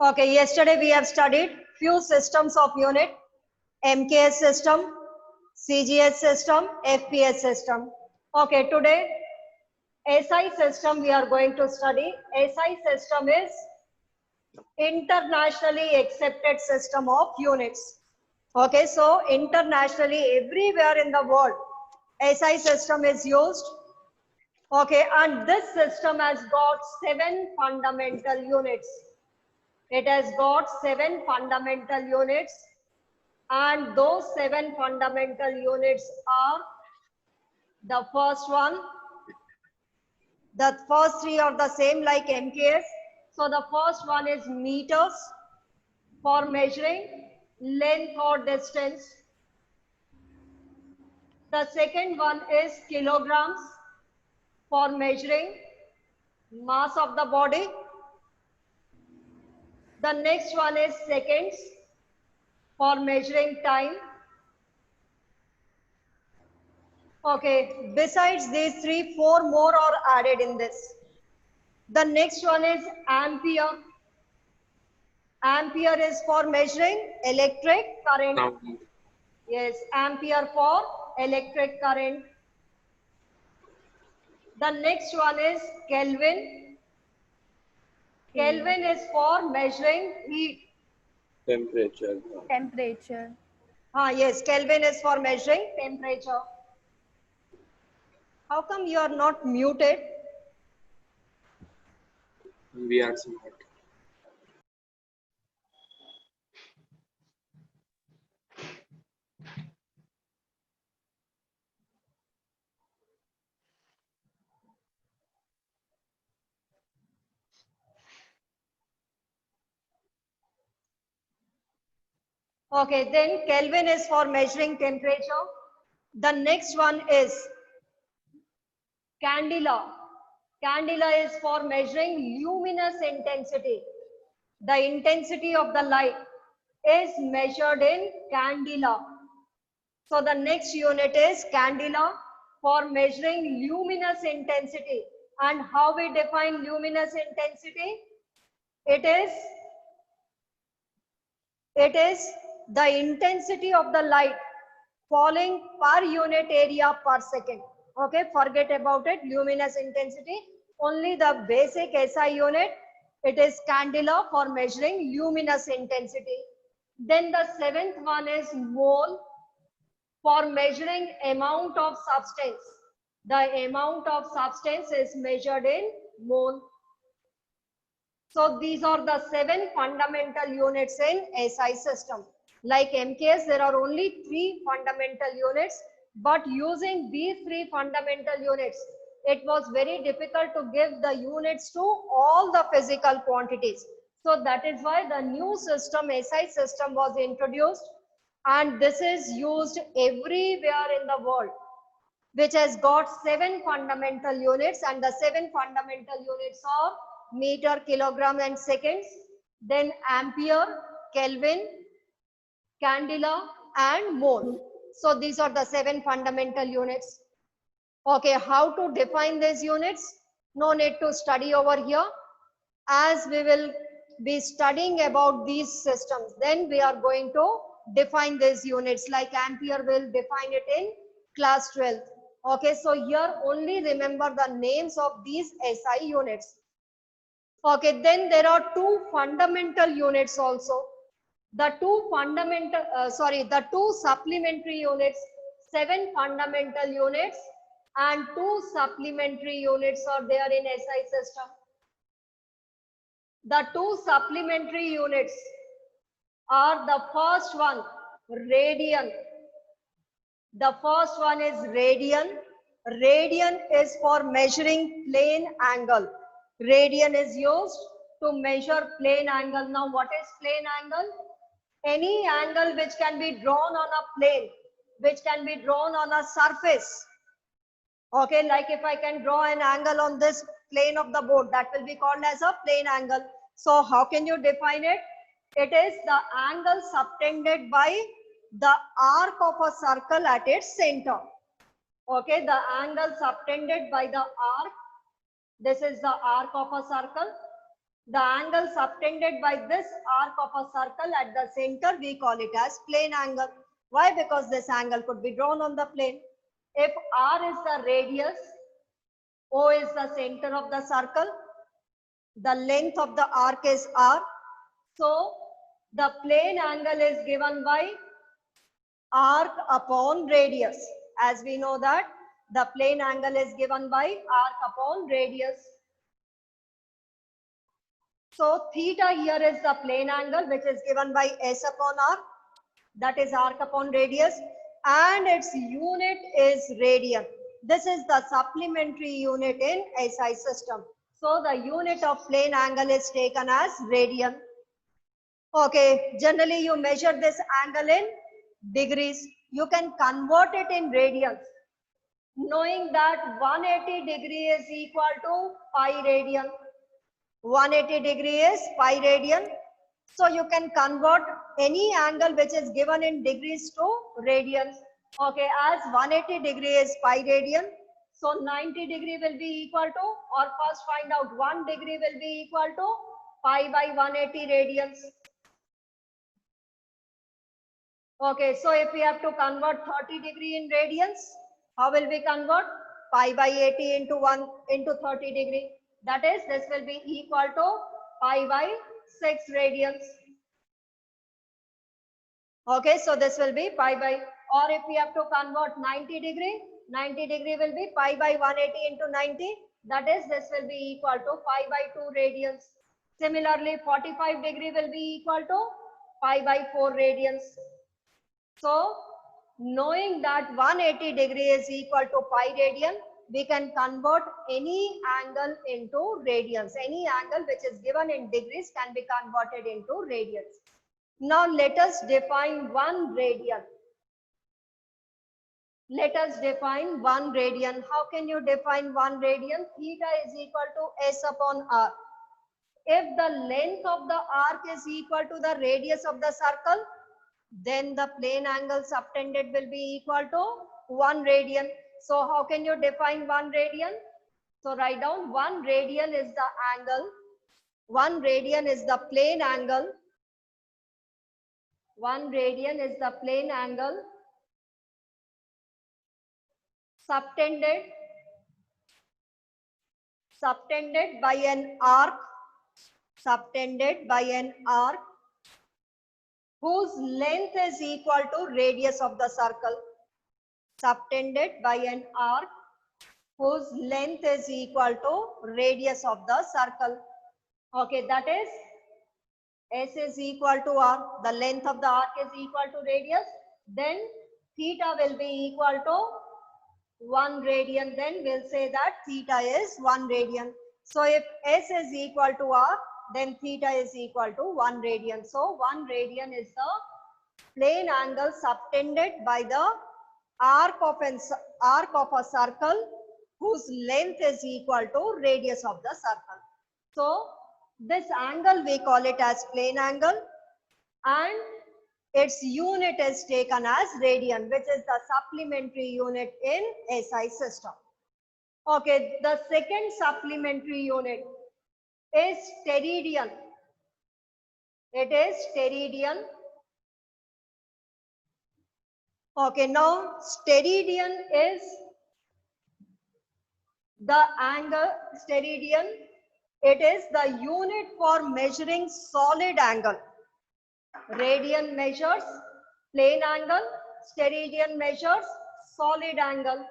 Okay, yesterday we have studied few systems of unit, MKS system, CGS system, FPS system. Okay, today SI system we are going to study. SI system is internationally accepted system of units. Okay, so internationally everywhere in the world, SI system is used. Okay, and this system has got 7 fundamental units. It has got 7 fundamental units, and those 7 fundamental units are the first one. The first 3 are the same like MKS. So the first one is meters for measuring length or distance. The second one is kilograms for measuring mass of the body. The next one is seconds for measuring time. Okay, besides these 3, 4 more are added in this. The next one is ampere. Ampere is for measuring electric current. Yes, ampere for electric current. The next one is Kelvin. Kelvin is for measuring heat. Temperature. Temperature. Yes, Kelvin is for measuring temperature. How come you are not muted? We are smart. Okay, then Kelvin is for measuring temperature. The next one is candela. Candela is for measuring luminous intensity. The intensity of the light is measured in candela. So the next unit is candela for measuring luminous intensity. And how we define luminous intensity? It is the intensity of the light falling per unit area per second. Okay, forget about it, luminous intensity. Only the basic SI unit, it is candela for measuring luminous intensity. Then the 7th one is mole for measuring amount of substance. The amount of substance is measured in mole. So these are the 7 fundamental units in SI system. Like MKS, there are only 3 fundamental units, but using these 3 fundamental units, it was very difficult to give the units to all the physical quantities. So that is why the new system, SI system, was introduced, and this is used everywhere in the world, which has got 7 fundamental units, and the 7 fundamental units are meter, kilogram and seconds, then ampere, Kelvin, candela and mole. So these are the 7 fundamental units. Okay, how to define these units? No need to study over here. As we will be studying about these systems, then we are going to define these units, like ampere will define it in class 12. Okay, so here only remember the names of these SI units. Okay, then there are 2 fundamental units also. The 2 supplementary units, 7 fundamental units and 2 supplementary units are there in SI system. The 2 supplementary units are the first one, radian. The first one is radian. Radian is for measuring plane angle. Radian is used to measure plane angle. Now what is plane angle? Any angle which can be drawn on a plane, which can be drawn on a surface. Okay, like if I can draw an angle on this plane of the board, that will be called as a plane angle. So how can you define it? It is the angle subtended by the arc of a circle at its center. Okay, the angle subtended by the arc. This is the arc of a circle. The angle subtended by this arc of a circle at the center, we call it as plane angle. Why? Because this angle could be drawn on the plane. If R is the radius, O is the center of the circle, the length of the arc is R. So the plane angle is given by arc upon radius. As we know that the plane angle is given by arc upon radius. So theta here is the plane angle which is given by S upon R, that is arc upon radius, and its unit is radian. This is the supplementary unit in SI system. So the unit of plane angle is taken as radian. Okay, generally you measure this angle in degrees. You can convert it in radians, knowing that 180 degree is equal to pi radian. 180 degree is pi radian. So you can convert any angle which is given in degrees to radians. Okay, as 180 degree is pi radian, so 90 degree will be equal to, or first find out 1 degree will be equal to pi by 180 radians. Okay, so if we have to convert 30 degree in radians, how will we convert? Pi by 80 into 1 into 30 degree. That is, this will be equal to pi by 6 radians. Okay, so this will be pi by, or if we have to convert 90 degree will be pi by 180 into 90. That is, this will be equal to pi by 2 radians. Similarly, 45 degree will be equal to pi by 4 radians. So, knowing that 180 degree is equal to pi radian, we can convert any angle into radians. Any angle which is given in degrees can be converted into radians. Now, let us define 1 radian. Let us define 1 radian. How can you define 1 radian? Theta is equal to S upon R. If the length of the arc is equal to the radius of the circle, then the plane angle subtended will be equal to 1 radian. So how can you define 1 radian? So write down 1 radian is the angle. 1 radian is the plane angle. 1 radian is the plane angle subtended by an arc, subtended by an arc whose length is equal to radius of the circle, subtended by an arc whose length is equal to radius of the circle. Okay, that is S is equal to R, the length of the arc is equal to radius, then theta will be equal to 1 radian, then we'll say that theta is 1 radian. So if S is equal to R, then theta is equal to 1 radian. So 1 radian is the plane angle subtended by the arc of a circle whose length is equal to radius of the circle. So this angle we call it as plane angle, and its unit is taken as radian, which is the supplementary unit in SI system. Okay, the second supplementary unit is steradian. It is steradian. Okay, now steradian is the angle, steradian, it is the unit for measuring solid angle. Radian measures plane angle, steradian measures solid angle.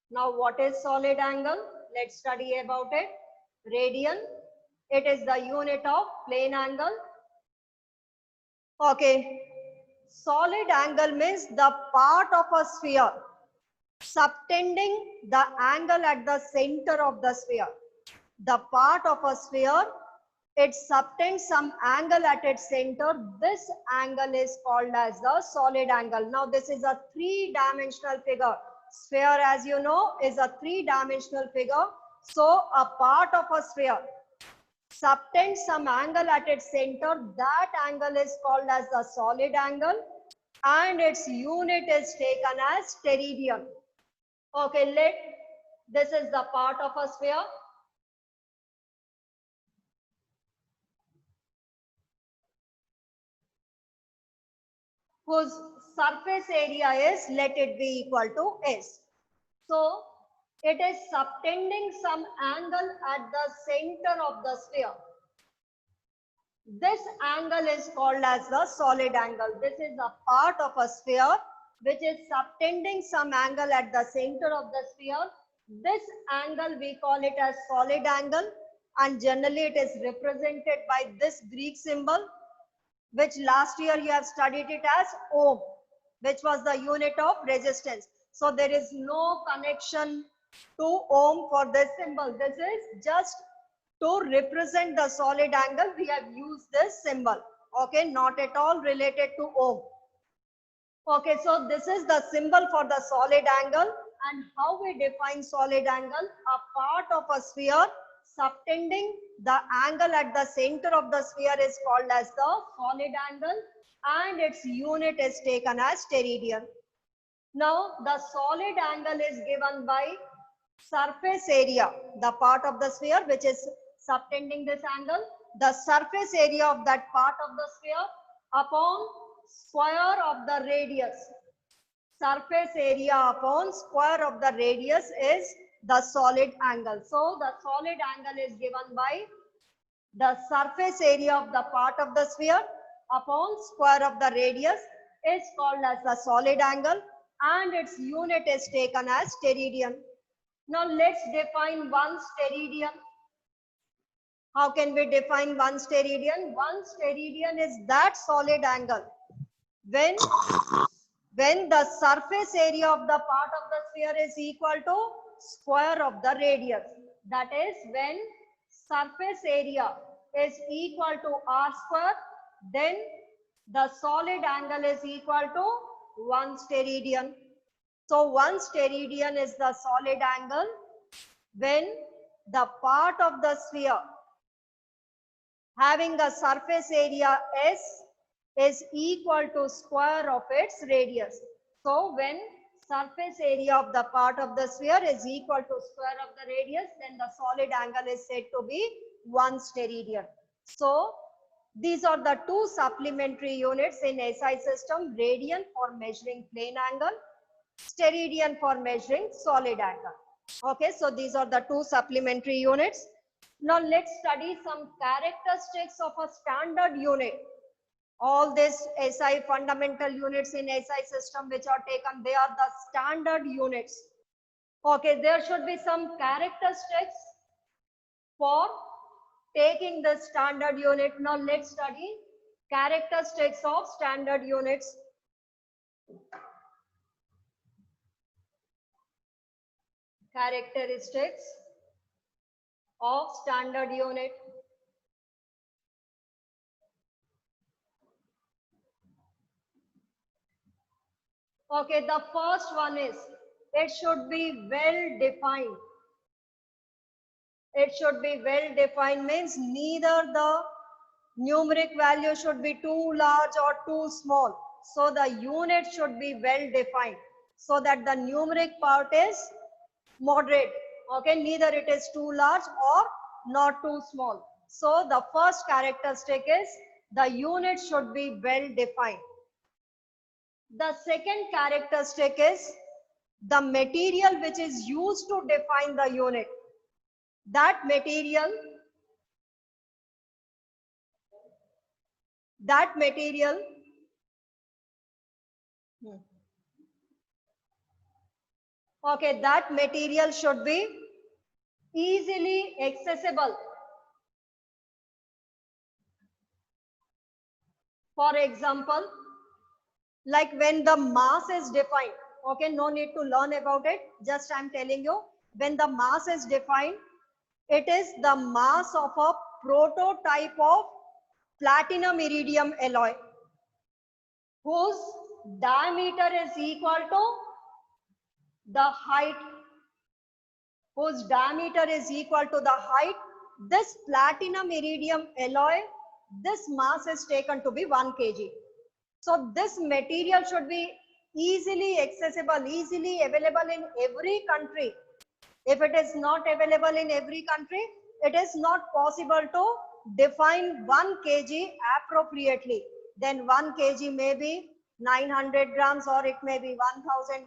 Now what is solid angle? Let's study about it. Radian, it is the unit of plane angle. Okay, solid angle means the part of a sphere subtending the angle at the center of the sphere. The part of a sphere, it subtends some angle at its center. This angle is called as the solid angle. Now this is a 3-dimensional figure. Sphere, as you know, is a 3-dimensional figure. So a part of a sphere subtends some angle at its center. That angle is called as the solid angle, and its unit is taken as steradian. Okay, this is the part of a sphere. whose surface area is, let it be equal to S. So it is subtending some angle at the center of the sphere. This angle is called as the solid angle. This is a part of a sphere which is subtending some angle at the center of the sphere. This angle we call it as solid angle, and generally it is represented by this Greek symbol, which last year you have studied it as ohm, which was the unit of resistance. So there is no connection to ohm for this symbol. This is just to represent the solid angle. We have used this symbol. Okay, not at all related to ohm. Okay, so this is the symbol for the solid angle, and how we define solid angle: a part of a sphere subtending the angle at the center of the sphere is called as the solid angle, and its unit is taken as steradian. Now the solid angle is given by surface area, the part of the sphere which is subtending this angle, the surface area of that part of the sphere upon square of the radius. Surface area upon square of the radius is the solid angle. So the solid angle is given by the surface area of the part of the sphere upon square of the radius is called as the solid angle, and its unit is taken as steradian. Now let's define one steradian. How can we define one steradian? One steradian is that solid angle when the surface area of the part of the sphere is equal to square of the radius. That is, when surface area is equal to r square, then the solid angle is equal to 1 steradian. So 1 steradian is the solid angle when the part of the sphere having a surface area S is equal to square of its radius. So when surface area of the part of the sphere is equal to square of the radius, then the solid angle is said to be 1 steradian. So these are the two supplementary units in SI system: radian for measuring plane angle, steradian for measuring solid angle. Okay, so these are the two supplementary units. Now let's study some characteristics of a standard unit. All these SI fundamental units in SI system which are taken, they are the standard units. Okay, there should be some characteristics for taking the standard unit. Now let's study characteristics of standard units. Characteristics of standard unit. Okay, the first one is it should be well defined. It should be well defined means neither the numeric value should be too large or too small. So the unit should be well defined so that the numeric part is moderate. Okay, neither it is too large or not too small. So the first characteristic is the unit should be well defined. The second characteristic is the material which is used to define the unit. That material okay, that material should be easily accessible. For example, like when the mass is defined, okay, no need to learn about it, just I'm telling you, when the mass is defined, it is the mass of a prototype of platinum iridium alloy whose diameter is equal to the height, this platinum iridium alloy, this mass is taken to be 1 kg. So this material should be easily accessible, easily available in every country. If it is not available in every country, it is not possible to define 1 kg appropriately. Then 1 kg may be 900 grams, or it may be 1100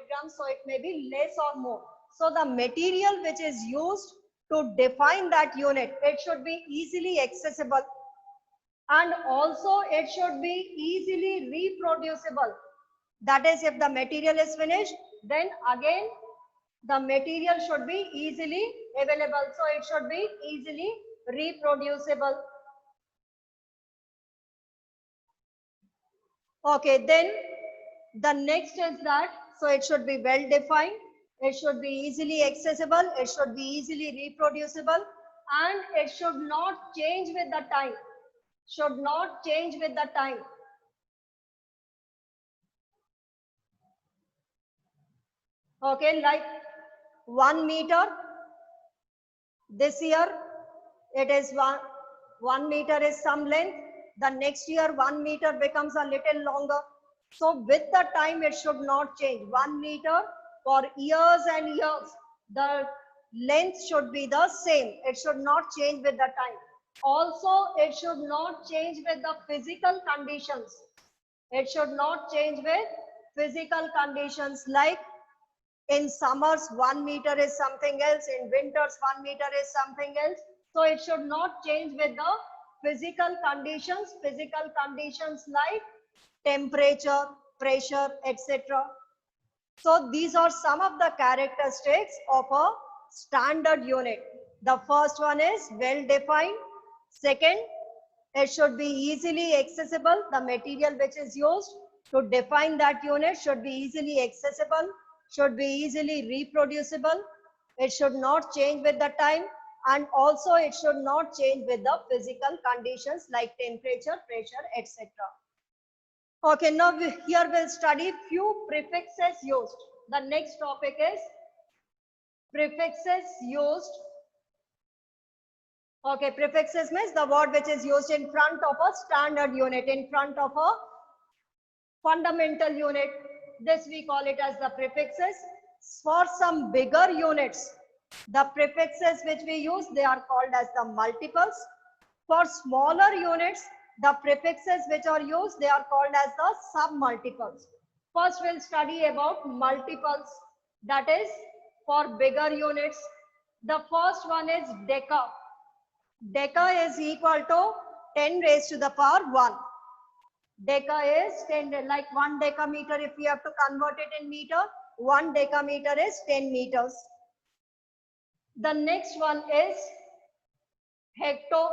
grams, so it may be less or more. So the material which is used to define that unit, it should be easily accessible, and also it should be easily reproducible. That is, if the material is finished, then again the material should be easily available, so it should be easily reproducible. Okay, then the next is that, so it should be well defined, it should be easily accessible, it should be easily reproducible, and it should not change with the time. Should not change with the time. Okay, like 1 meter, this year it is 1 meter is some length, the next year 1 meter becomes a little longer. So with the time it should not change. 1 meter for years and years, the length should be the same. It should not change with the time. Also, it should not change with the physical conditions. It should not change with physical conditions, like in summers 1 meter is something else, in winters 1 meter is something else. So it should not change with the physical conditions like temperature, pressure, etc. So these are some of the characteristics of a standard unit. The first one is well defined. Second, it should be easily accessible. The material which is used to define that unit should be easily accessible, should be easily reproducible. It should not change with the time, and also it should not change with the physical conditions like temperature, pressure, etc. Okay, now here we'll study few prefixes used. The next topic is prefixes used. Okay, prefixes means the word which is used in front of a standard unit, in front of a fundamental unit. This we call it as the prefixes. For some bigger units, the prefixes which we use, they are called as the multiples. For smaller units, the prefixes which are used, they are called as the submultiples. First, we'll study about multiples. That is for bigger units. The first one is deca. Deca is equal to 10 raised to the power 1. Deca is 10, like 1 decameter, if we have to convert it in meter, 1 decameter is 10 meters. The next one is hecto.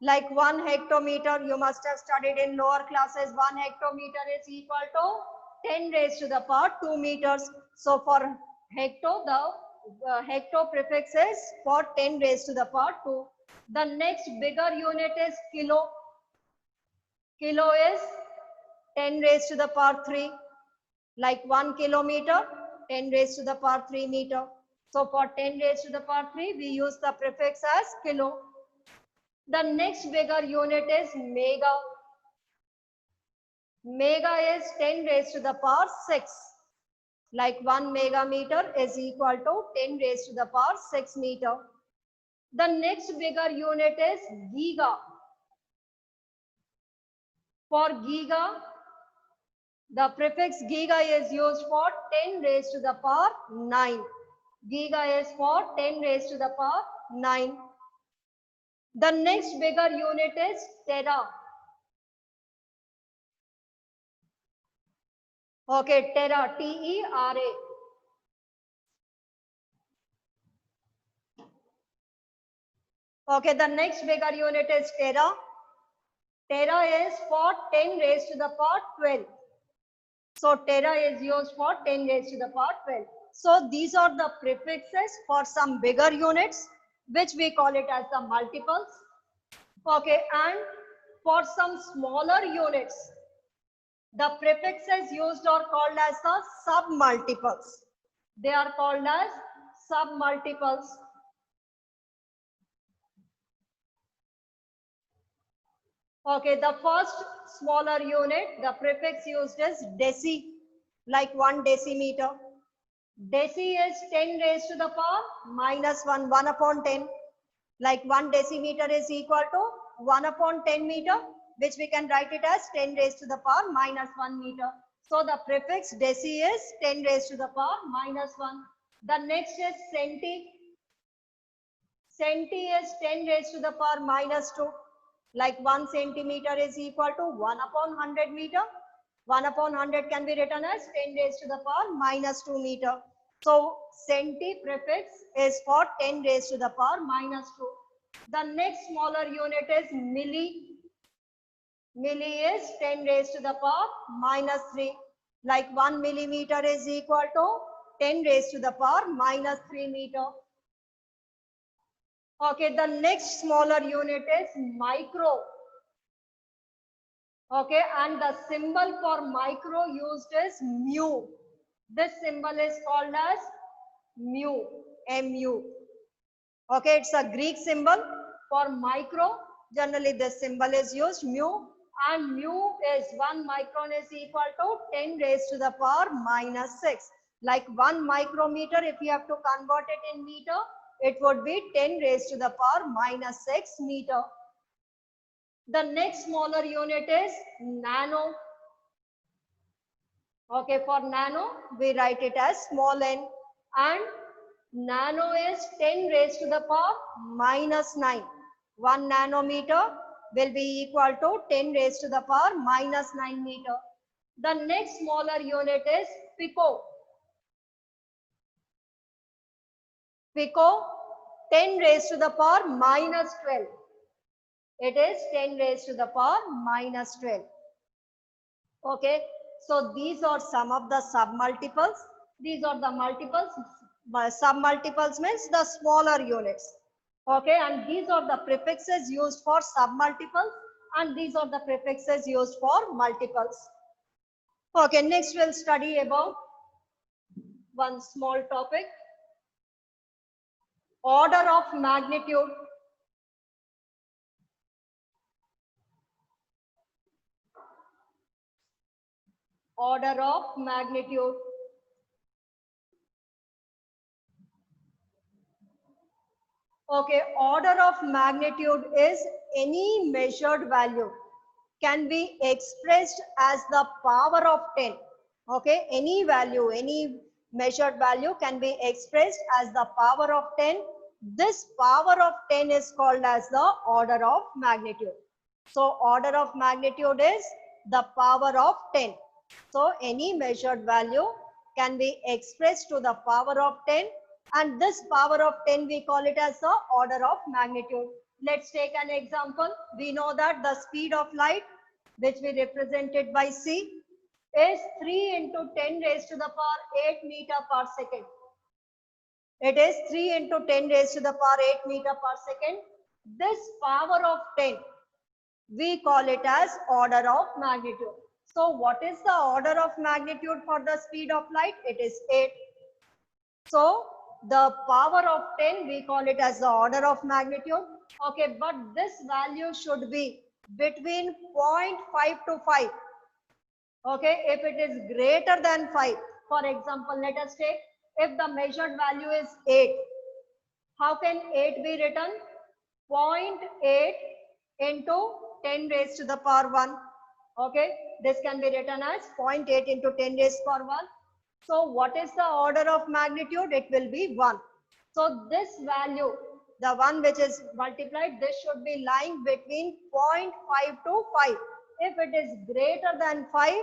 Like 1 hectometer, you must have studied in lower classes, 1 hectometer is equal to 10 raised to the power 2 meters. So for hecto, the hecto prefix is for 10 raised to the power 2. The next bigger unit is kilo. Kilo is 10 raised to the power 3. Like 1 kilometer, 10 raised to the power 3 meter. So for 10 raised to the power 3, we use the prefix as kilo. The next bigger unit is mega. Mega is 10 raised to the power 6. Like 1 megameter is equal to 10 raised to the power 6 meter. The next bigger unit is giga. For giga, the prefix giga is used for 10 raised to the power 9. Giga is for 10 raised to the power 9. The next bigger unit is tera. Okay, tera, T-E-R-A. Okay, the next bigger unit is tera. Tera is for 10 raised to the power 12. So tera is used for 10 raised to the power 12. So these are the prefixes for some bigger units, which we call it as the multiples. Okay, and for some smaller units, the prefixes used are called as the submultiples. They are called as submultiples. Okay, the first smaller unit, the prefix used is deci, like 1 decimeter. Deci is 10 raised to the power minus 1, 1 upon 10. Like 1 decimeter is equal to 1 upon 10 meter. which we can write it as 10 raised to the power minus 1 meter. So the prefix deci is 10 raised to the power minus 1. The next is centi. Centi is 10 raised to the power minus 2. Like 1 centimeter is equal to 1 upon 100 meter. 1 upon 100 can be written as 10 raised to the power minus 2 meter. So centi prefix is for 10 raised to the power minus 2. The next smaller unit is milli. Milli is 10 raised to the power minus 3. Like 1 millimeter is equal to 10 raised to the power minus 3 meter. Okay, the next smaller unit is micro. Okay, and the symbol for micro used is mu. This symbol is called as mu, mu. Okay, it's a Greek symbol for micro. Generally, this symbol is used, mu, and mu is 1 micron is equal to 10 raised to the power minus 6. Like 1 micrometer, if you have to convert it in meter, it would be 10 raised to the power minus 6 meter. The next smaller unit is nano. Okay, for nano, we write it as small n, and nano is 10 raised to the power minus 9. 1 nanometer will be equal to 10 raised to the power minus 9 meter. The next smaller unit is pico. Pico, 10 raised to the power minus 12. It is 10 raised to the power minus 12. Okay, so these are some of the submultiples. These are the multiples. Submultiples means the smaller units. Okay, and these are the prefixes used for submultiples, and these are the prefixes used for multiples. Okay, next we'll study about one small topic. Order of magnitude. Order of magnitude. Okay, order of magnitude is any measured value can be expressed as the power of 10. Okay, any value, any measured value can be expressed as the power of 10. This power of 10 is called as the order of magnitude. So order of magnitude is the power of 10. So any measured value can be expressed to the power of 10, and this power of 10 we call it as the order of magnitude. Let's take an example. We know that the speed of light, which we represented by c, is 3 into 10 raised to the power 8 meter per second. It is 3 into 10 raised to the power 8 meter per second. This power of 10, we call it as order of magnitude. So what is the order of magnitude for the speed of light? It is 8. So the power of 10, we call it as the order of magnitude. Okay, but this value should be between 0.5 to 5. Okay, if it is greater than 5, for example, let us take, if the measured value is 8, how can 8 be written? 0.8 into 10 raised to the power 1. Okay, this can be written as 0.8 into 10 raised to the power 1. So what is the order of magnitude? It will be 1. So this value, the one which is multiplied, this should be lying between 0.5 to 5. If it is greater than 5,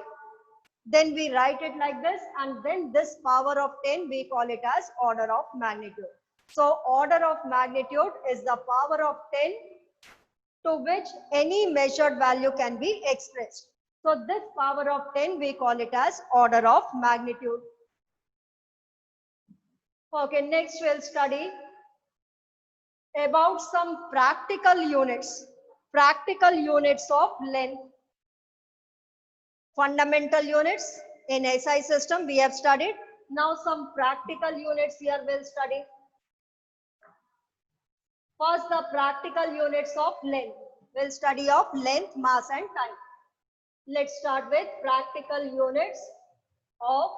then we write it like this, and then this power of 10, we call it as order of magnitude. So order of magnitude is the power of 10 to which any measured value can be expressed. So this power of 10, we call it as order of magnitude. Okay, next we'll study about some practical units of length. Fundamental units in SI system we have studied. Now some practical units here we'll study. First, the practical units of length. We'll study of length, mass and time. Let's start with practical units of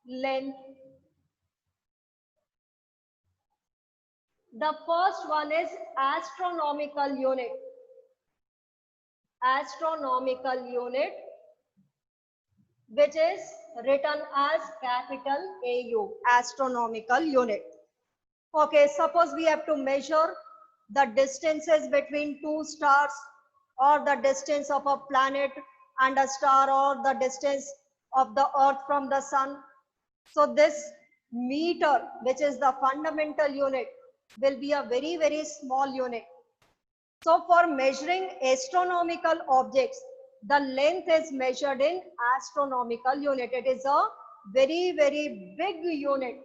length. The first one is astronomical unit. astronomical unit, which is written as capital AU, astronomical unit. Okay, suppose we have to measure the distances between two stars, or the distance of a planet and a star, or the distance of the earth from the sun. So this meter, which is the fundamental unit, will be a very, very small unit. So for measuring astronomical objects, the length is measured in astronomical unit. It is a very, very big unit.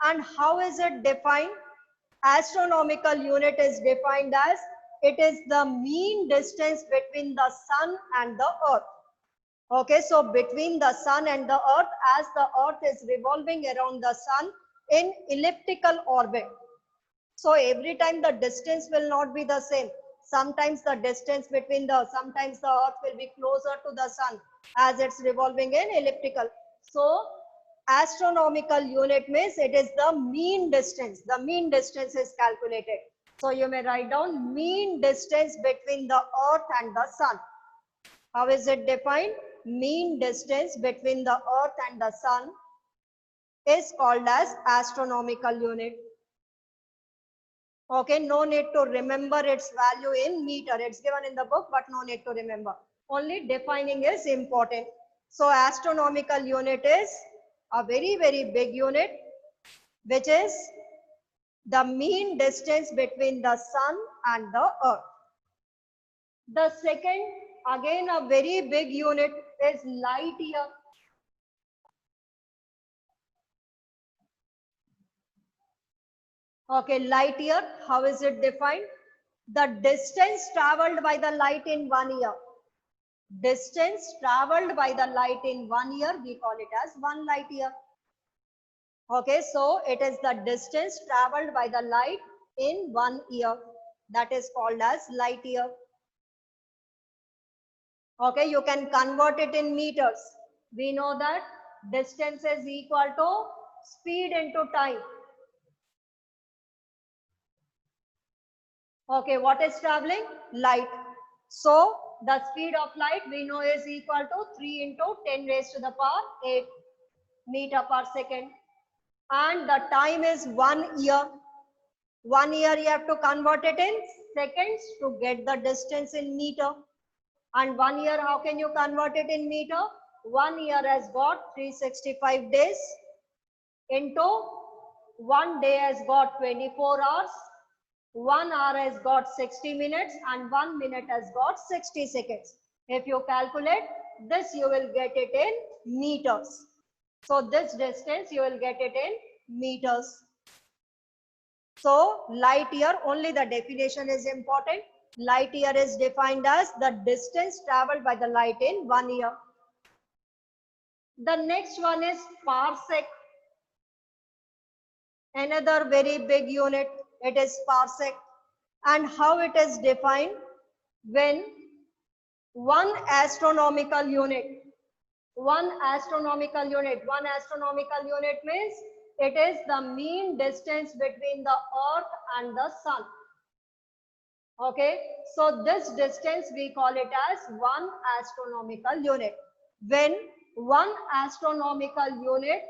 And how is it defined? Astronomical unit is defined as it is the mean distance between the sun and the earth. Okay, so between the sun and the earth, as the earth is revolving around the sun in elliptical orbit. So every time the distance will not be the same. Sometimes the distance between sometimes the earth will be closer to the sun as it's revolving in elliptical. So astronomical unit means it is the mean distance. The mean distance is calculated. So you may write down mean distance between the earth and the sun. How is it defined? Mean distance between the earth and the sun is called as astronomical unit. Okay, no need to remember its value in meter. It's given in the book, but no need to remember. Only defining is important. So astronomical unit is a very, very big unit, which is the mean distance between the sun and the earth. The second, again a very big unit, is light year. Okay, light year, how is it defined? The distance traveled by the light in 1 year. Distance traveled by the light in 1 year, we call it as 1 light year. Okay, so it is the distance traveled by the light in 1 year. That is called as light year. Okay, you can convert it in meters. We know that distance is equal to speed into time. Okay, what is traveling? Light. So the speed of light we know is equal to 3 into 10 raised to the power 8 meter per second. And the time is 1 year. 1 year you have to convert it in seconds to get the distance in meter. And 1 year, how can you convert it in meter? 1 year has got 365 days into 1 day has got 24 hours. 1 hour has got 60 minutes and 1 minute has got 60 seconds. If you calculate this, you will get it in meters. So this distance, you will get it in meters. So light year, only the definition is important. Light year is defined as the distance traveled by the light in 1 year. The next one is parsec. Another very big unit, it is parsec. And how it is defined? When one astronomical unit means it is the mean distance between the earth and the sun. Okay, so this distance we call it as 1 astronomical unit. When 1 astronomical unit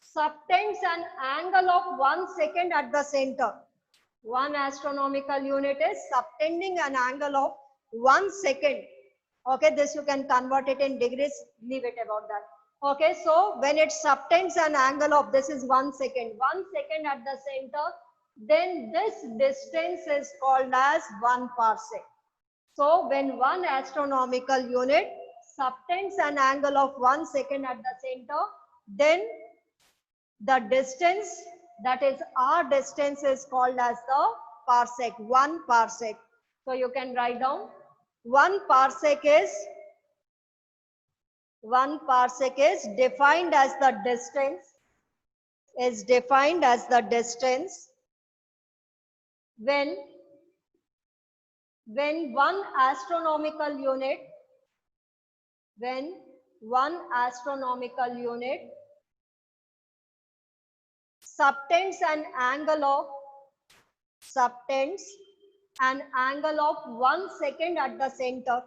subtends an angle of 1 second at the center. 1 astronomical unit is subtending an angle of 1 second. Okay, this you can convert it in degrees, leave it about that. Okay, so when it subtends an angle of, this is 1 second, 1 second at the center, then this distance is called as 1 parsec. So when 1 astronomical unit subtends an angle of 1 second at the center, then the distance, that is our distance, is called as the parsec, 1 parsec. So you can write down 1 parsec is defined as the distance, when 1 astronomical unit subtends an angle of 1 second at the center.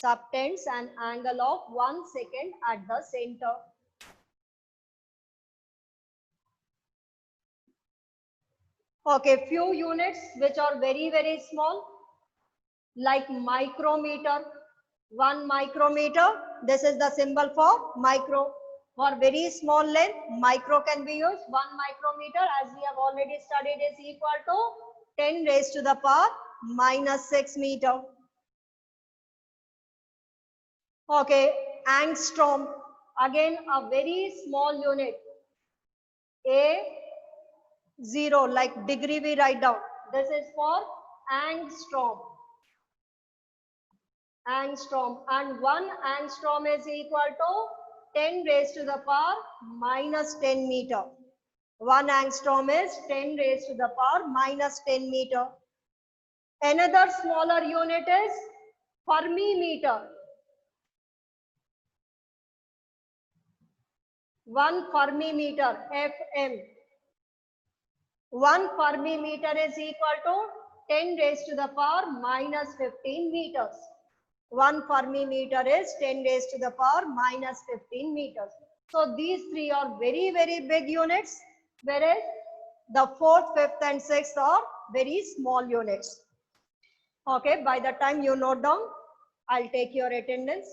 subtends an angle of 1 second at the center. Okay, few units which are very, very small, like micrometer. 1 micrometer, this is the symbol for micro. For very small length, micro can be used. 1 micrometer, as we have already studied, is equal to 10 raised to the power minus 6 meter. Okay, angstrom, again a very small unit. A0, like degree we write down. This is for angstrom. Angstrom, and 1 angstrom is equal to 10 raised to the power minus 10 meter. 1 angstrom is 10 raised to the power minus 10 meter. Another smaller unit is Fermi meter. 1 Fermi meter, FM. 1 Fermi meter is equal to 10 raised to the power minus 15 meters. 1 Fermi meter is 10 raised to the power minus 15 meters. So these three are very, very big units, whereas the 4th, 5th and 6th are very small units. Okay, by the time you note down, I'll take your attendance.